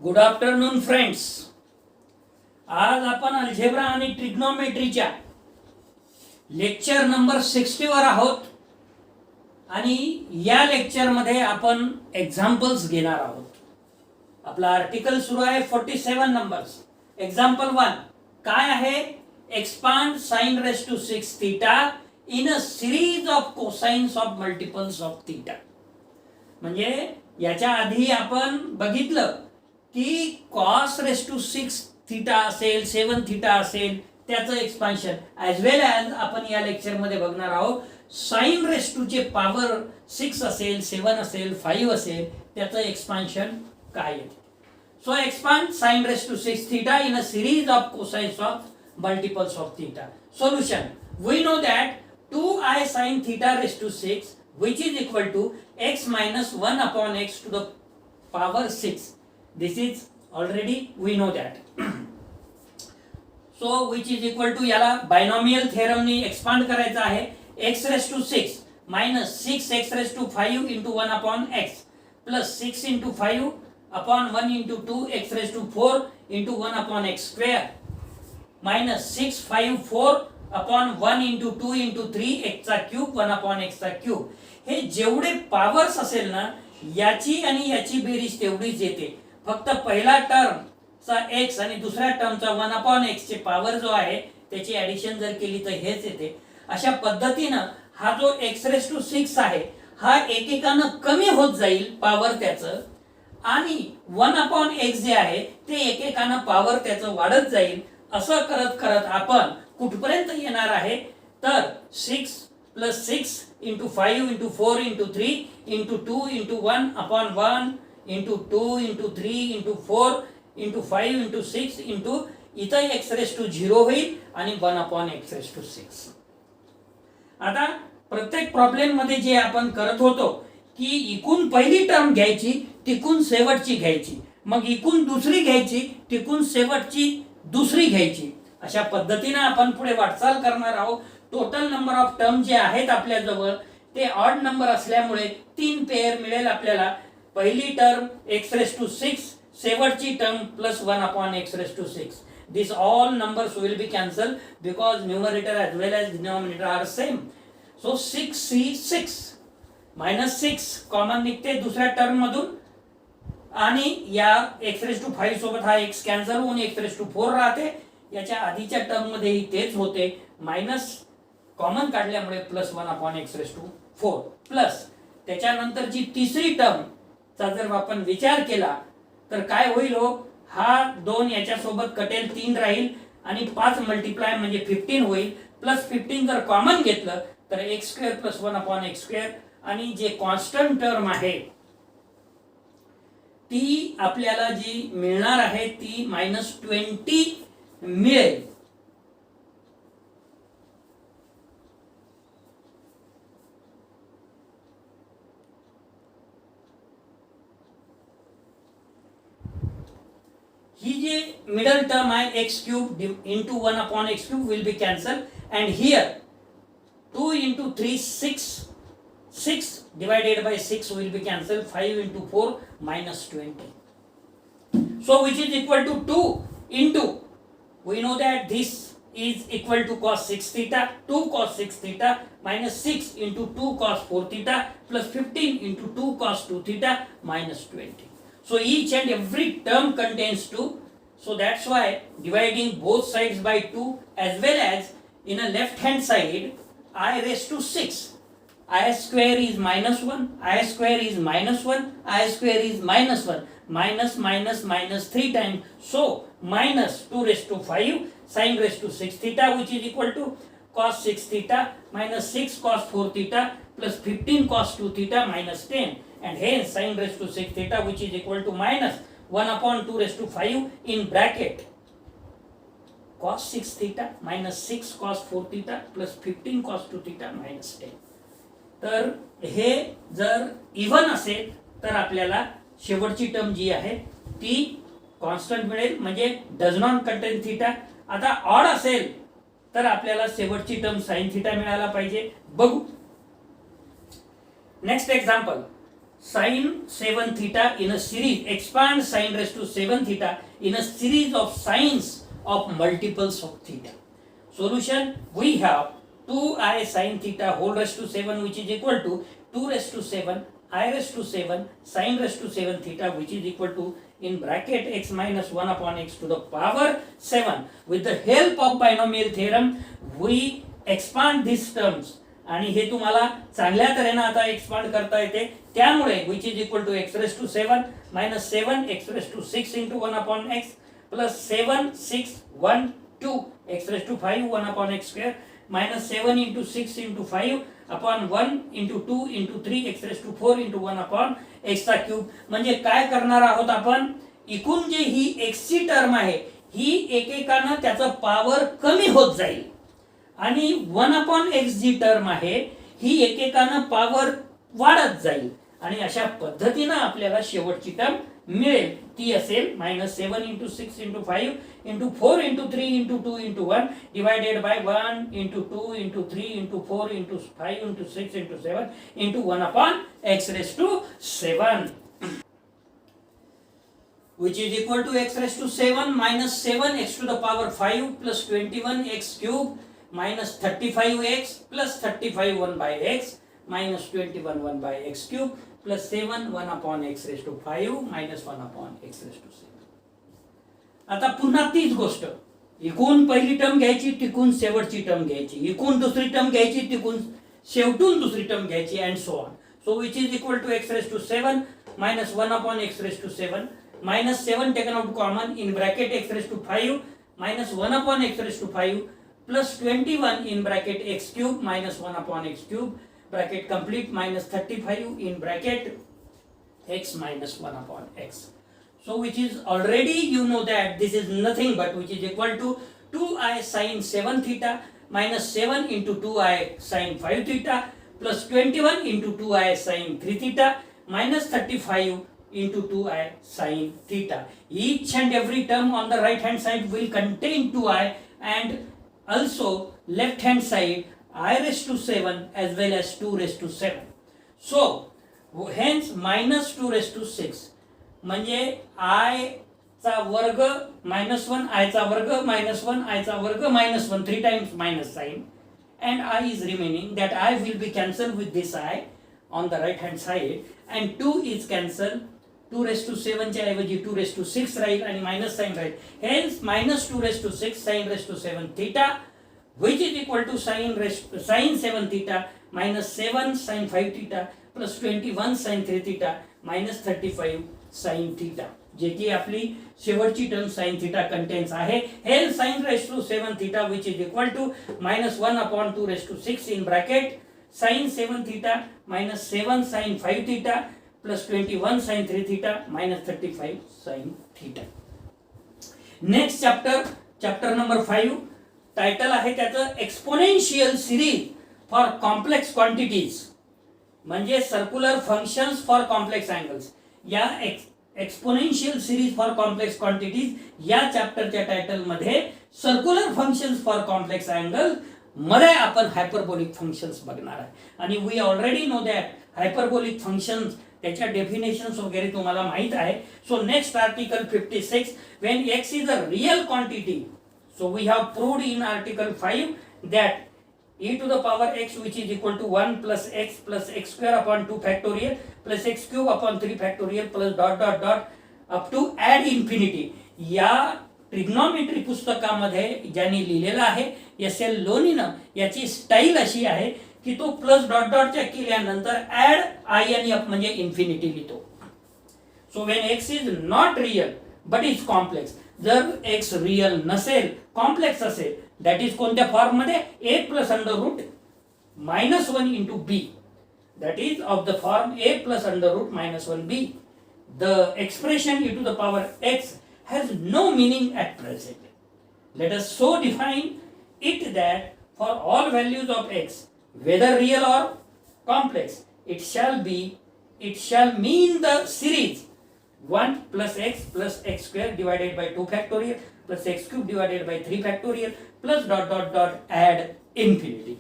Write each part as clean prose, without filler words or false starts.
Good afternoon friends. आज आपण algebra आणि ट्रिग्नोमेट्रीच्या लेक्चर नंबर 60 वर आहोत आणि या लेक्चर मध्ये आपण एग्जाम्पल्स घेणार आहोत. आपला आर्टिकल सुरू आहे 47 नंबर्स. एक्झाम्पल 1 काय आहे? Expand sine raise to 6 theta in a series of cosines of multiples of theta. म्हणजे याच्या आधी आपण बघितलं की कॉस रेस टू 6 थीटा असेल, 7 थीटा असेल, त्याचं एक्सपान्शन ॲज वेल ॲज आपण या लेक्चर मध्ये बघणार आहोत साइन रेस टू चे पॉवर 6 असेल, 7 असेल, 5 असेल, त्याचं एक्सपान्शन काय आहे. So expand sine raise to 6 theta in a series of cosines of multiples of theta. Solution we know that 2i sin theta raised to 6 which is equal to x minus 1 upon x to the power 6. This is already we know that. So which is equal to याला binomial theorem ने expand करायचा आहे. x raised to 6 minus 6x raised to 5 into 1 upon x plus 6 into 5 upon 1 into 2 x raised to 4 into 1 upon x square minus 6 5 4 upon 1 into 2 into 3 x चा cube 1 upon x चा cube. हे जेवढे powers असेल ना याची आणि याची बेरीज तेवढीच येते. फक्त पहिला टर्म चा x आणि दुसऱ्या टर्मचा 1 अपॉन x चे पॉवर जो आहे त्याची ॲडिशन जर केली तर हेच येते. अशा पद्धतीनं हा जो x रेस टू 6 आहे हा एकेकानं कमी होत जाईल पॉवर त्याचं आणि 1 अपॉन x जे आहे ते एकेकानं पॉवर त्याचं वाढत जाईल. असं करत करत आपण कुठपर्यंत येणार आहे तर 6 plus 6 into 5 into 4 into 3 into 2 into 1 upon 1 into 2 into 3 into 4 into 5 into 6 into इथं x रेस टू 0 होईल आणि 1 अपॉन x रेस टू 6. आता प्रत्येक प्रॉब्लेम मध्ये जे आपण करत होतो की इकून पहिली टर्म घ्यायची, तिकून शेवटची घ्यायची, मग इकून दुसरी घ्यायची, तिकून शेवटची दुसरी घ्यायची. अशा पद्धतीने आपण पुढे वाटचाल करणार आहोत. टोटल नंबर ऑफ टर्म जे आहेत आपल्या जवळ ते ऑड नंबर असल्यामुळे 3 पेअर मिळेल आपल्याला. पहिली टर्म x रेस टू 6, शेवटची term plus 1 upon x raise to 6. These all numbers will be cancelled because numerator as well as denominator are same. So 6c6 minus 6 common निघते दुसऱ्या term मधून आणि या x रेस टू 5 सोबत हा x cancel होऊन x raise to 4 राहते. याच्या आधीच्या टर्म मध्येही तेच होते. मायनस कॉमन काढल्यामुळे plus 1 upon x raise to 4 plus त्याच्यानंतरची तिसरी टर्म चा जर आपण विचार केला तर काय होईल हो, हा 2 याच्या सोबत कटेल 3 राहील आणि 5 मल्टिप्लाय म्हणजे 15 होईल. प्लस 15 जर कॉमन घेतलं तर x square plus 1 upon x square आणि जे कॉन्स्टंट टर्म आहे ती आपल्याला जी मिळणार आहे ती -20 मिळेल. ही जे मिडल टर्म आहे x cube into 1 upon x cube will be cancel and here 2 into 3 6 divided by 6 will be cancelled. 5 into 4 minus 20. So which is equal to 2 into, we know that this is equal to cos 6 theta, 2 cos 6 theta minus 6 into 2 cos 4 theta plus 15 into 2 cos 2 theta minus 20. So each and every term contains 2. So that's why dividing both sides by 2 as well as in a left hand side I raised to 6. I square is -1, I square is -1, I square is -1, minus minus minus 3 times. So minus 2 raised to 5 sin raised to 6 theta which is equal to cos 6 theta minus 6 cos 4 theta plus 15 cos 2 theta minus 10, and hence sin raised to 6 theta which is equal to minus 1 upon 2 raised to 5 in bracket cos 6 theta minus 6 cos 4 theta plus 15 cos 2 theta minus 10. तर हे जर even असेल तर आपल्याला शेवटची term जी आहे ती constant मिळेल म्हणजे डज नॉट कंटेन थीटा. आता ऑड असेल तर आपल्याला शेवटची टर्म साइन थीटा मिळायला पाहिजे. बघू next example. sine 7 theta in a series, expand sine raised to 7 theta in a series of sines of multiples of theta. Solution, we have 2i sine theta whole raised to 7 which is equal to 2 raised to 7 I raised to 7 sine raised to 7 theta which is equal to in bracket x minus 1 upon x to the power 7. With the help of binomial theorem we expand these terms आणि हे तुम्हाला चांगल्या तऱ्हेने आता expand करता येते. त्यामुळे which is equal to x raised to 7 minus 7 x raised to 6 into 1 upon x plus 7 6 1 2 x raised to 5 1 upon x square minus 7 into 6 into 5 upon 1 into 2 into 3 x raised to 4 into 1 upon x चा cube. म्हणजे काय करणार आहोत आपण, एकूण जे ही x ची term आहे ही एकेकानं त्याचा पॉवर कमी होत जाईल आणि 1 upon x जी टर्म आहे ही एकेकानं पॉवर वाढत जाईल आणि अशा पद्धतीने आपल्याला शेवटची टर्म मिळेल. ती असेल -7 into 6 into 5 into 4 into 3 into 2 into 1 divided by 1 into 2 into 3 into 4 into 5 into 6 into 7 into 1 upon x raised to 7 which is equal to x raised to 7 minus 7x to the power 5 plus 21x cube minus 35x plus 35 1 by x minus 21 1 by x cube plus 7 1 upon x raised to 5 minus 1 upon x raised to 7. आता पुन्हा तीच गोष्ट, इकून पहिली term घ्यायची तिकून शेवटची term घ्यायची, इकून दुसरी टर्म घ्यायची तिकून शेवटून दुसरी टर्म घ्यायची and so on. So which is equal to x raised to 7 minus 1 upon x raised to 7 minus 7 taken out common in bracket x raised to 5 minus 1 upon x raised to 5 plus 21 in bracket x cube minus 1 upon x cube bracket complete minus 35 in bracket x minus 1 upon x. So which is already you know that this is nothing but which is equal to 2i sine 7 theta minus 7 into 2i sine 5 theta plus 21 into 2i sine 3 theta minus 35 into 2i sine theta. Each and every term on the right hand side will contain 2i and also left hand side I raised to 7 as well as 2 raised to 7. So hence minus 2 raised to 6 म्हणजे I चा वर्ग -1 I चा वर्ग -1 I चा वर्ग -1 3 times minus sign and I is remaining that I will be cancelled with this I on the right hand side and 2 is cancelled. 2 raised to 7 च्या ऐवजी 2 raised to 6 राहील आणि मायनस साइन राहील. Hence minus 2 raised to 6 sin raised to 7 theta which is equal to sin 7 theta minus 7 sin 5 theta plus 21 sin 3 theta minus 35 sin theta जे की आपली शेवटची term sin theta contains आहे. Hence sin raised to 7 theta which is equal to -1 upon 2 raised to 6 in bracket sin 7 theta minus 7 sin 5 theta plus 21 sin 3 theta minus 35 sin theta. Next chapter number 5 title आहे त्याचं exponential series for complex quantities म्हणजे circular functions for complex angles. या exponential series for complex quantities या चॅप्टरच्या title मध्ये circular functions for complex angle मध्ये आपण hyperbolic functions बघणार आहे आणि we already know that hyperbolic functions त्याच्या डेफिनेशन्स वगैरे तुम्हाला माहित आहे. So next article 56 when x is a real quantity. So we have proved in article 5 that e to the power x which is equal to 1 plus x square upon 2 factorial plus x cube upon 3 factorial plus dot dot dot up to ad infinity. या trigonometry पुस्तकामध्ये ज्यांनी लिहिलेलं आहे SL. लोनीनं याची style अशी आहे की तो प्लस डॉट डॉटच्या केल्यानंतर ऍड आय आणि अप म्हणजे इन्फिनिटी लिहितो. So when x is not real but is complex, जर एक्स रियल नसेल कॉम्प्लेक्स असेल दॅट इज कोणत्या फॉर्म मध्ये a plus under root -1 into b that is of the form a plus under root -1 b. The expression e to the power x has no meaning at present. Let us so define it that for all values of x, whether real or complex, it shall mean the series 1 plus x square divided by 2 factorial plus x cube divided by 3 factorial plus dot dot dot add infinity.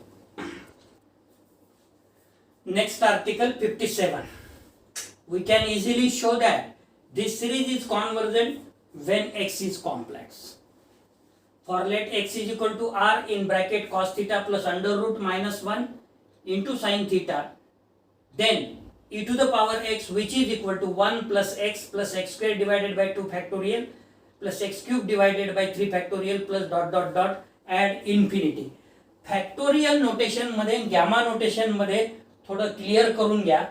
Next article 57. we can easily show that this series is convergent when x is complex. For let x is equal to r in bracket cos theta plus under root minus 1 into sin theta, then e to the power x, which is equal to 1 plus x square divided by 2 factorial plus x cube divided by 3 factorial plus dot dot dot add infinity. Factorial notation मध्ये, gamma notation मध्ये थोडं clear करून घ्या.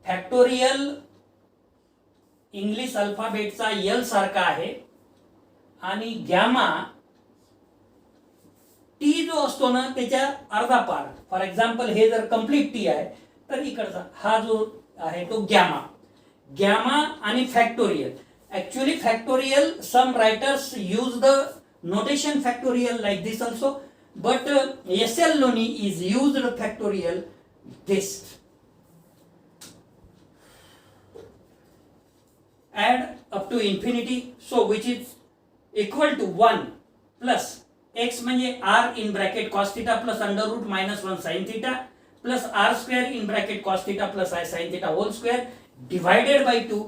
Factorial English अल्फाबेटचा L सारखा आहे आणि gamma T जो असतो ना त्याच्या अर्धा पार्ट. फॉर एक्झाम्पल हे जर कंप्लीट टी आहे तर इकडचा हा जो आहे तो गॅमा. गॅमा आणि factorial, actually factorial some writers use the notation factorial like this also, but SL Loni is used factorial this. Add up to infinity, so which is equal to 1 plus x म्हणजे r in bracket cos theta plus under root minus 1 sin theta plus r square in bracket cos theta plus I sin theta whole square divided by 2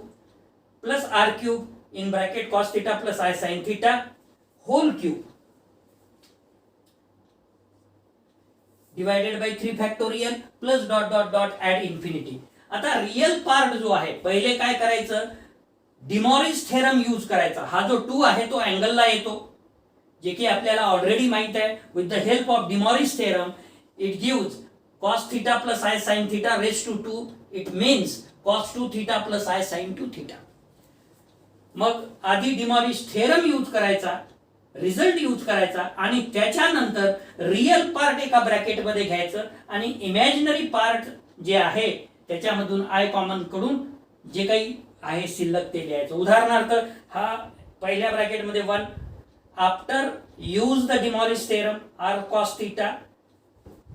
plus r cube in bracket cos theta plus I sin theta whole cube divided by 3 factorial plus dot dot dot add infinity. आता real part जो आहे, पहिले काय करायचं, डिमॉरिस theorem use करायचा. हा जो 2 आहे तो अँगलला येतो, जे की आपल्याला ऑलरेडी माहित आहे. With the help of De Moivre's theorem it gives cos theta plus I sin theta raised to 2. It means cos 2 theta plus I sin 2 theta. मग आधी डिमॉरिस थेरम यूज करायचा, रिझल्ट यूज करायचा आणि त्याच्यानंतर रियल पार्ट एका bracket मध्ये घ्यायचं आणि इमॅजिनरी पार्ट जे आहे त्याच्यामधून आय कॉमन कडून जे काही आहे शिल्लक ते लिहायचं. उदाहरणार्थ हा पहिल्या ब्रॅकेट मध्ये 1 after use the De Moivre's theorem r cos theta,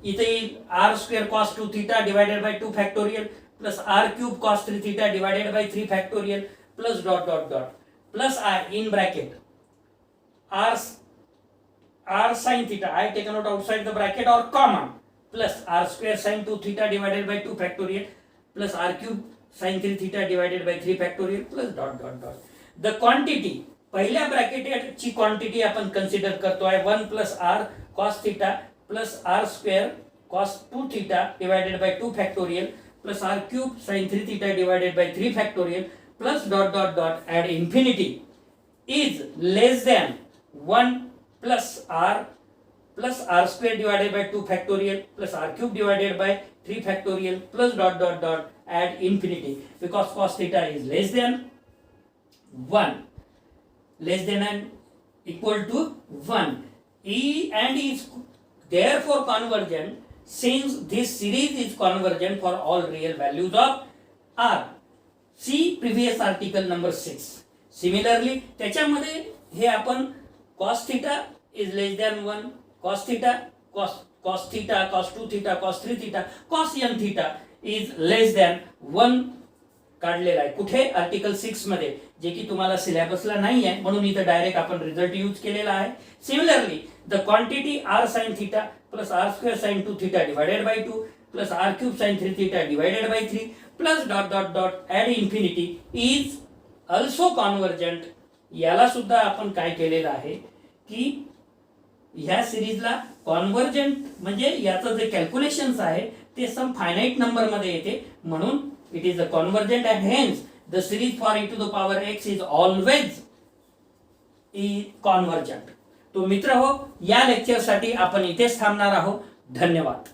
इथे r square cos 2 theta divided by 2 factorial plus r cube cos 3 theta divided by 3 factorial plus dot dot dot plus I in bracket r sin theta, I taken out outside the bracket or comma, plus r square sin 2 theta divided by 2 factorial plus r cube sin 3 theta divided by 3 factorial plus dot dot dot. The quantity, पहिल्या bracket ची quantity आपण consider करतोय 1 plus r cos theta plus r square cos 2 theta divided by 2 factorial plus r cube sin 3 theta divided by 3 factorial plus dot dot dot add infinity is less than 1 plus r square divided by 2 factorial plus r cube divided by 3 factorial plus dot dot dot add infinity, because cos theta is less than 1, less than and equal to 1. And is therefore convergent since this series is convergent for all real values of r. See previous article number 6. Similarly त्याच्यामध्ये हे आपण cos theta is less than 1, cos theta, cos theta, cos 2 theta, cos 3 theta, cos n theta is less than 1 काढलेला आहे. कुठे? Article 6 मध्ये, जे की तुम्हाला सिलेबसला नाही आहे म्हणून इथं डायरेक्ट आपण रिझल्ट यूज केलेला आहे. Similarly the quantity r sin theta plus r square sin 2 theta divided by 2 plus r cube sin 3 theta divided by 3 plus dot dot dot add infinity is also convergent. याला सुद्धा आपण काय केलेलं आहे की ह्या सिरीजला कॉन्व्हर्जंट म्हणजे याचं जे कॅल्क्युलेशन्स आहे ते सम फायनाइट नंबर मध्ये येते, म्हणून it is a convergent and hence the series for e to the power x is always convergent. तो मित्र हो, या लेक्चर साठी आपण इथेच थांबणार आहोत. धन्यवाद.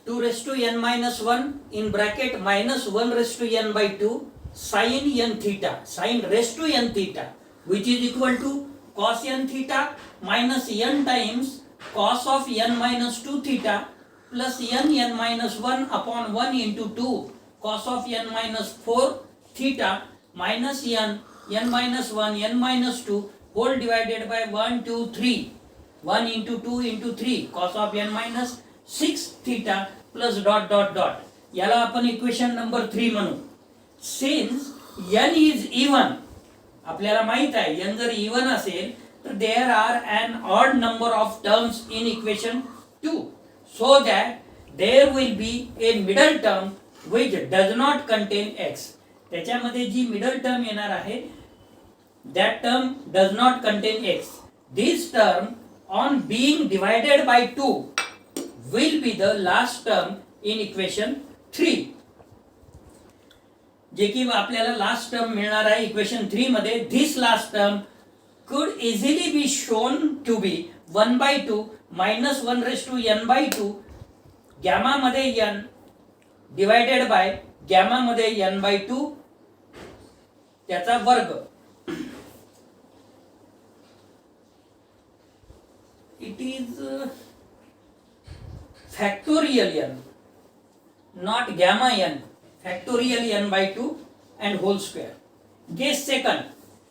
2 raised to n minus 1 in bracket minus 1 raised to n by 2 sin n theta, sin raised to n theta, which is equal to cos n theta minus n times cos of n minus 2 theta plus n minus 1 upon 1 into 2 cos of n minus 4 theta minus n minus 1 n minus 2 whole divided by 1 2 3 1 into 2 into 3 cos of n minus 6 theta plus dot dot dot. याला आपण equation number 3 म्हणू. Since n is even, आपल्याला माहित आहे n जर even असेल तर there are n odd number of terms in equation 2, so that there will be a middle term which does not contain x. त्याच्यामध्ये जी मिडल टर्म येणार आहे that term does not contain x. This term on being divided by 2 will be the last term in equation 3. जे की आपल्याला last term मिळणार आहे equation 3 मध्ये. This last term could easily be shown to be 1 by 2 minus 1 raised to n by 2 gamma मध्ये n divided by gamma मध्ये n by 2 त्याचा वर्ग. It is factorial n, not gamma n, factorial n by 2 and whole square. Case second,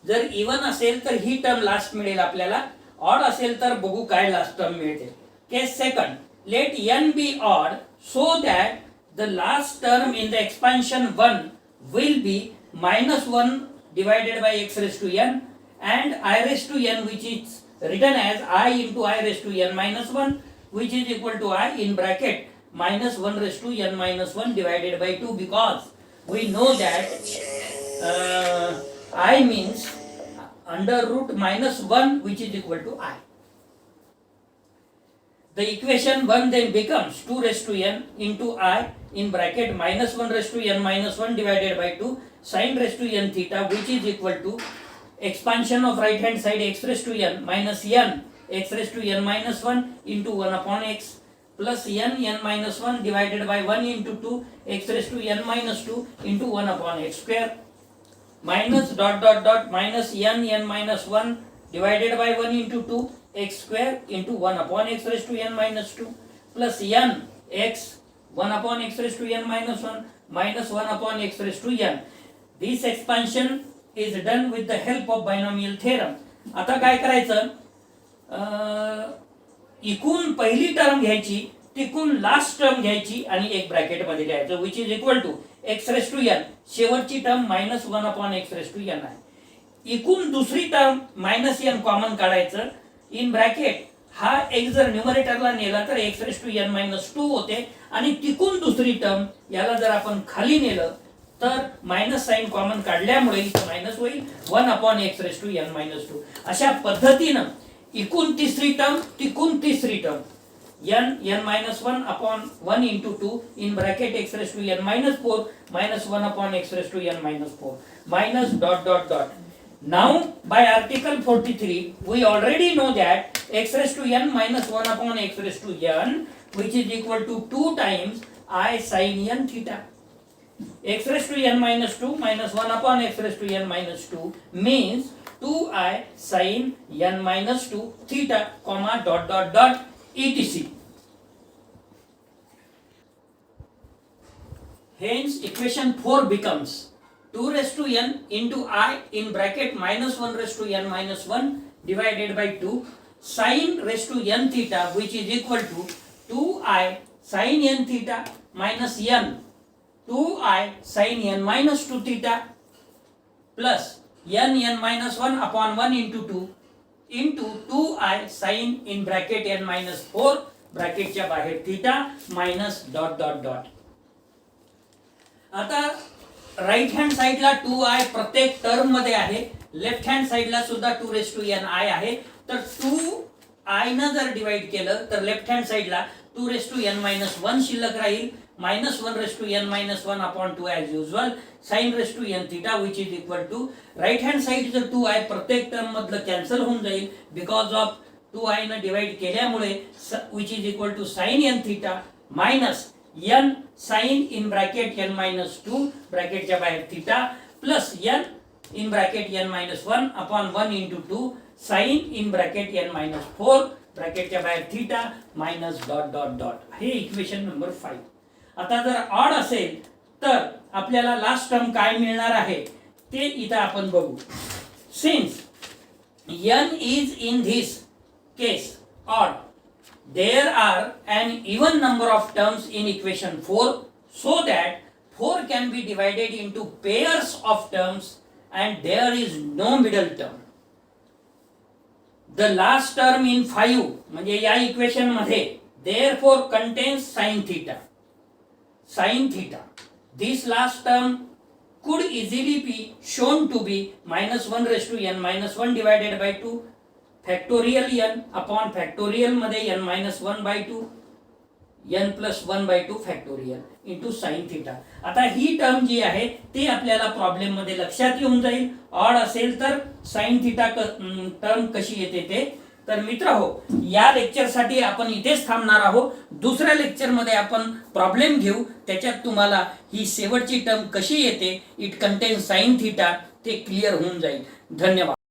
जर even असेल तर ही term last मिळेल आपल्याला, odd असेल तर बघू काय लास्ट टर्म मिळते. Case second, let n be odd so that the last term in the expansion 1 will be minus 1 divided by x raised to n and I raised to n, which is written as I into I raised to n minus 1, which is equal to I in bracket minus 1 raised to n minus 1 divided by 2, because we know that I means under root minus 1, which is equal to I. The equation 1 then becomes 2 raised to n into I in bracket minus 1 raised to n minus 1 divided by 2 sin raised to n theta, which is equal to expansion of right hand side x raised to n minus n x raised to n minus 1 into 1 upon x plus n minus 1 divided by 1 into 2 x raised to n minus 2 into 1 upon x square minus dot dot dot minus n minus 1 divided by 1 into 2 x square into 1 upon x raised to n minus 2 plus n x 1 upon x raised to n minus 1 minus 1 upon x raised to n. This expansion is done with the help of binomial theorem. आता काय करायचं, इकून पहिली term घ्यायची, तिकून last term घ्यायची आणि एक ब्रॅकेट मध्ये घ्यायचं, which is equal to x raised to n. शेवटची term minus 1 upon x raised to n आहे. इकून दुसरी टर्म मायनस n कॉमन काढायचं इन ब्रॅकेट. हा x जर न्यूमरेटरला नेला तर x raised to n minus 2 होते आणि तिकून दुसरी टर्म याला जर आपण खाली नेलं तर मायनस साइन कॉमन काढल्यामुळे मायनस होईल 1 upon x raised to n minus 2. अशा पद्धतीनं इकून तिसरी टर्म तिकून तिसरी term n minus 1 upon 1 into 2 in bracket x raised to n minus 4 minus 1 upon x raised to n minus 4 minus dot dot dot. Now by article 43 we already know that x raised to n minus 1 upon x raised to n, which is equal to 2 times I sin n theta. X raised to n minus 2 minus 1 upon x raised to n minus 2 means 2I sin n minus 2 theta comma dot dot dot etc. Hence equation 4 becomes 2 raised to n into I in bracket minus 1 raised to n minus 1 divided by 2 sin raised to n theta, which is equal to 2I sin n theta minus n 2I sin n minus 2 theta plus n minus 1 upon 1 into 2 into 2I sin in bracket n minus 4 ब्रॅकेटच्या बाहेर theta minus dot dot dot. आता right hand साइडला 2I प्रत्येक term मध्ये आहे, left hand साइडला सुद्धा 2 raised to n I आहे. तर 2I न जर डिवाइड केलं तर लेफ्ट हँड साइडला 2 raised to n minus 1 शिल्लक राहील minus 1 raised to n minus 1 upon 2 as usual sin raised to n theta, which is equal to right hand side जर 2I प्रत्येक टर्म मधलं कॅन्सल होऊन जाईल बिकॉज ऑफ 2I न divide केल्यामुळे, which is equal to sin n theta minus n sine in bracket n minus 2 ब्रॅकेटच्या बाहेर theta plus n in bracket n minus 1 upon 1 into 2 sine in bracket n minus 4 ब्रॅकेटच्या बाहेर theta minus dot dot dot. हे equation number 5. आता जर odd असेल तर आपल्याला लास्ट टर्म काय मिळणार आहे ते इथं आपण बघू. Since n is in this case odd, there are an even number of terms in equation 4 so that 4 can be divided into pairs of terms and there is no middle term. The last term in 5 म्हणजे या equation मध्ये therefore contains sin theta. Sin theta. This last term could easily be shown to be minus 1 raised to n minus 1 divided by 2 factorial n upon factorial मध्ये n minus 1 by 2 n plus 1 by 2 factorial into sin theta. आता ही term जी आहे ती आपल्याला problem मध्ये लक्षात येऊन जाईल. Odd असेल तर sin theta टर्म कशी येते ते. तर मित्र हो, या लेक्चर साठी आपण इथेच थांबणार आहोत. दुसऱ्या लेक्चर मध्ये आपण प्रॉब्लेम घेऊ, त्याच्यात तुम्हाला ही शेवटची टर्म कशी येते, इट कंटेन्स sin theta, ते क्लिअर होऊन जाईल. धन्यवाद.